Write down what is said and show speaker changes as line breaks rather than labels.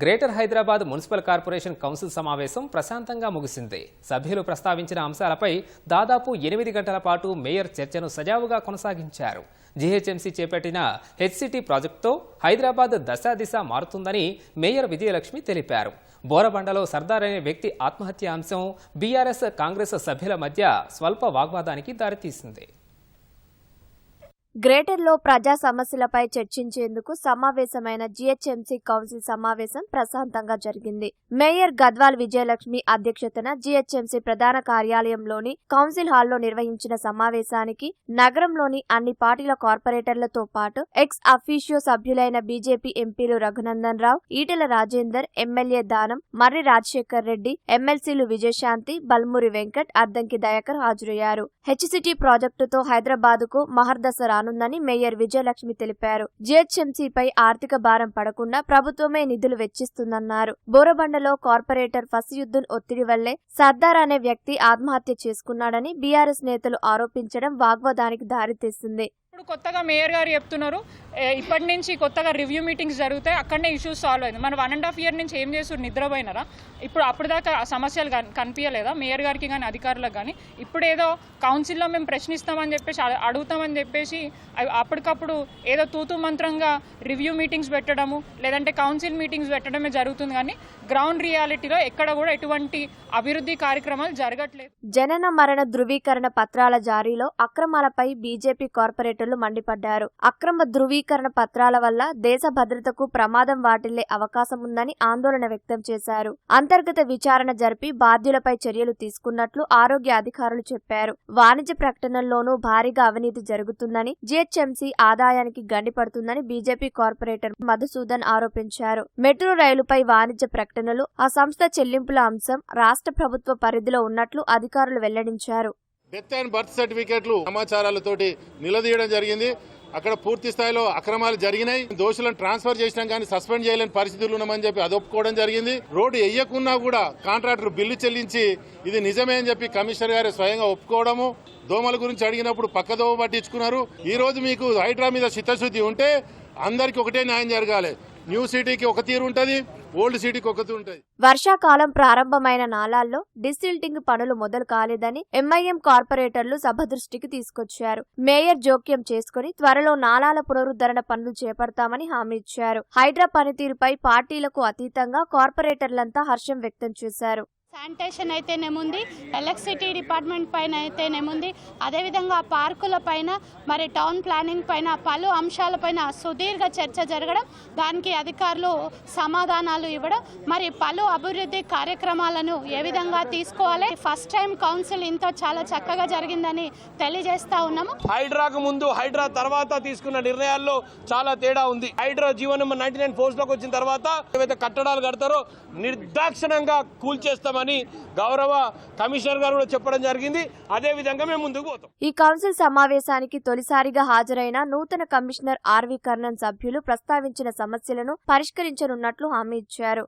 Greater Hyderabad municipal corporation council సమావేశం ప్రశాంతంగా ముగిసింది. సభ్యులు ప్రస్తావించిన అంశాలపై దాదాపు 8 గంటల పాటు మేయర్ చర్చను సజావుగా కొనసాగించారు. జీహెచ్ఎంసీ చేపట్టిన హెచ్సిటీ ప్రాజెక్టుతో హైదరాబాద్ దశాదిశ మారుతుందని మేయర్ విజయలక్ష్మి తెలిపారు. బోరబండలో సర్దార్ అనే వ్యక్తి ఆత్మహత్య అంశం బీఆర్ఎస్ కాంగ్రెస్ సభ్యుల మధ్య స్వల్ప వాగ్వాదానికి దారితీసింది.
గ్రేటర్లో ప్రజా సమస్యలపై చర్చించేందుకు సమావేశమైన జీహెచ్ఎంసీ కౌన్సిల్ సమావేశం ప్రశాంతంగా జరిగింది. మేయర్ గద్వాల్ విజయలక్ష్మి అధ్యక్షతన జీహెచ్ఎంసీ ప్రధాన కార్యాలయంలోని కౌన్సిల్ హాల్లో నిర్వహించిన సమావేశానికి నగరంలోని అన్ని పార్టీల కార్పొరేటర్లతో పాటు ఎక్స్ అఫీషియో సభ్యులైన బీజేపీ ఎంపీలు రఘునందన్ రావు, ఈటెల రాజేందర్, ఎమ్మెల్యే దానం, మర్రి రాజశేఖర్ రెడ్డి, ఎమ్మెల్సీలు విజయశాంతి, బల్మూరి వెంకట్, అద్దంకి దయాకర్ హాజరయ్యారు. హెచ్సిటీ ప్రాజెక్టుతో హైదరాబాద్కు మహర్దశ రానుందని మేయర్ విజయలక్ష్మి తెలిపారు. జీహెచ్ఎంసీపై ఆర్థిక భారం పడకుండా ప్రభుత్వమే నిధులు వెచ్చిస్తుందన్నారు. బోరబండలో కార్పొరేటర్ ఫసియుద్దీన్ ఒత్తిడి వల్లే సర్దార్ అనే వ్యక్తి ఆత్మహత్య చేసుకున్నాడని బీఆర్ఎస్ నేతలు ఆరోపించడం వాగ్వాదానికి దారితీసింది.
ఇప్పుడు కొత్తగా మేయర్ గారు చెప్తున్నారు, ఇప్పటి నుంచి కొత్తగా రివ్యూ మీటింగ్స్ జరుగుతాయి, అక్కడనే ఇష్యూస్ సాల్వ్ అయింది. మనం 1.5 year నుంచి ఏం చేస్తారు, నిద్రపోయినారా? ఇప్పుడు అప్పటిదాకా సమస్యలు కనిపించలేదా మేయర్ గారికి కానీ అధికారులకు కానీ? ఇప్పుడు ఏదో కౌన్సిల్లో మేము ప్రశ్నిస్తామని చెప్పేసి అడుగుతామని చెప్పేసి అప్పటికప్పుడు ఏదో తూతు మంత్రంగా రివ్యూ మీటింగ్స్ పెట్టడము లేదంటే కౌన్సిల్ మీటింగ్స్ పెట్టడమే జరుగుతుంది, కానీ గ్రౌండ్ రియాలిటీలో ఎక్కడ కూడా ఎటువంటి అభివృద్ధి కార్యక్రమాలు జరగట్లేదు.
జనన మరణ ధృవీకరణ పత్రాల జారీలో అక్రమాలపై బీజేపీ కార్పొరేటర్లు మండిపడ్డారు. అక్రమ ధృవీకరణ పత్రాల వల్ల దేశ భద్రతకు ప్రమాదం వాటిల్లే అవకాశం ఉందని ఆందోళన వ్యక్తం చేశారు. అంతర్గత విచారణ జరిపి బాధ్యులపై చర్యలు తీసుకున్నట్లు ఆరోగ్య అధికారులు చెప్పారు. వాణిజ్య ప్రకటనల్లోనూ భారీగా అవినీతి జరుగుతుందని, జీహెచ్ఎంసీ ఆదాయానికి గండిపడుతుందని బీజేపీ కార్పొరేటర్ మధుసూదన్ ఆరోపించారు. మెట్రో రైలుపై వాణిజ్య ప్రకటనలు, ఆ సంస్థ చెల్లింపుల అంశం రాష్ట్ర ప్రభుత్వ పరిధిలో ఉన్నట్లు అధికారులు వెల్లడించారు.
డెత్ అండ్ బర్త్ సర్టిఫికేట్లు సమాచారాలతోటి నిలదీయడం జరిగింది. అక్కడ పూర్తి స్థాయిలో అక్రమాలు జరిగినాయి. దోషులను ట్రాన్స్ఫర్ చేసినా కానీ సస్పెండ్ చేయలేని పరిస్థితులు ఉన్నామని చెప్పి అది ఒప్పుకోవడం జరిగింది. రోడ్డు వేయకున్నా కూడా కాంట్రాక్టర్ బిల్లు చెల్లించి ఇది నిజమే అని చెప్పి కమిషనర్ గారు స్వయంగా ఒప్పుకోవడము. దోమల గురించి అడిగినప్పుడు పక్క దోమ పట్టించుకున్నారు. ఈ రోజు మీకు హైడ్రా మీద చిత్తశుద్ధి ఉంటే అందరికి ఒకటే న్యాయం జరగాలి. న్యూ సిటీకి ఒక తీరు ఉంటుంది, ఓల్డ్ సిటీకి ఒక తీరు ఉంటుంది.
వర్షాకాలం ప్రారంభమైన నాలాల్లో డిసిల్టింగ్ పనులు మొదలు కాలేదని ఎంఐఎం కార్పొరేటర్లు సభ దృష్టికి తీసుకొచ్చారు. మేయర్ జోక్యం చేసుకుని త్వరలో నాలాల పునరుద్ధరణ పనులు చేపడతామని హామీ ఇచ్చారు. హైడ్రా పనితీరుపై పార్టీలకు అతీతంగా కార్పొరేటర్లంతా హర్షం వ్యక్తం చేశారు.
శానిటేషన్ అయితేనేముంది, ఎలక్ట్రిసిటీ డిపార్ట్మెంట్ పైన అయితేనేముంది, అదేవిధంగా పార్కుల పైన, మరి టౌన్ ప్లానింగ్ పైన పలు అంశాలపైన సుదీర్ఘ చర్చ జరగడం, దానికి అధికారులు సమాధానాలు ఇవ్వడం, మరి పలు అభివృద్ధి కార్యక్రమాలను ఏ విధంగా తీసుకోవాలి. ఫస్ట్ టైం కౌన్సిల్ ఇంత చాలా చక్కగా జరిగిందని తెలియజేస్తా ఉన్నాము.
హైడ్రాకు ముందు హైడ్రా తర్వాత తీసుకున్న నిర్ణయాల్లో చాలా తేడా ఉంది. హైడ్రా జీవో నెంబర్ 99 ఫోర్స్లోకి వచ్చిన తర్వాత ఏవైతే కట్టడాలు కడతారో నిర్దాక్షిణంగా కూల్చేస్తామని గౌరవ కమిషనర్ గారు కూడా చెప్పడం జరిగింది. అదే విధంగా మేము ముందుకు పోతాం.
ఈ కౌన్సిల్ సమావేశానికి తొలిసారిగా హాజరైన నూతన కమిషనర్ ఆర్వి కర్ణన్ సభ్యులు ప్రస్తావించిన సమస్యలను పరిష్కరించనున్నట్లు హామీ ఇచ్చారు.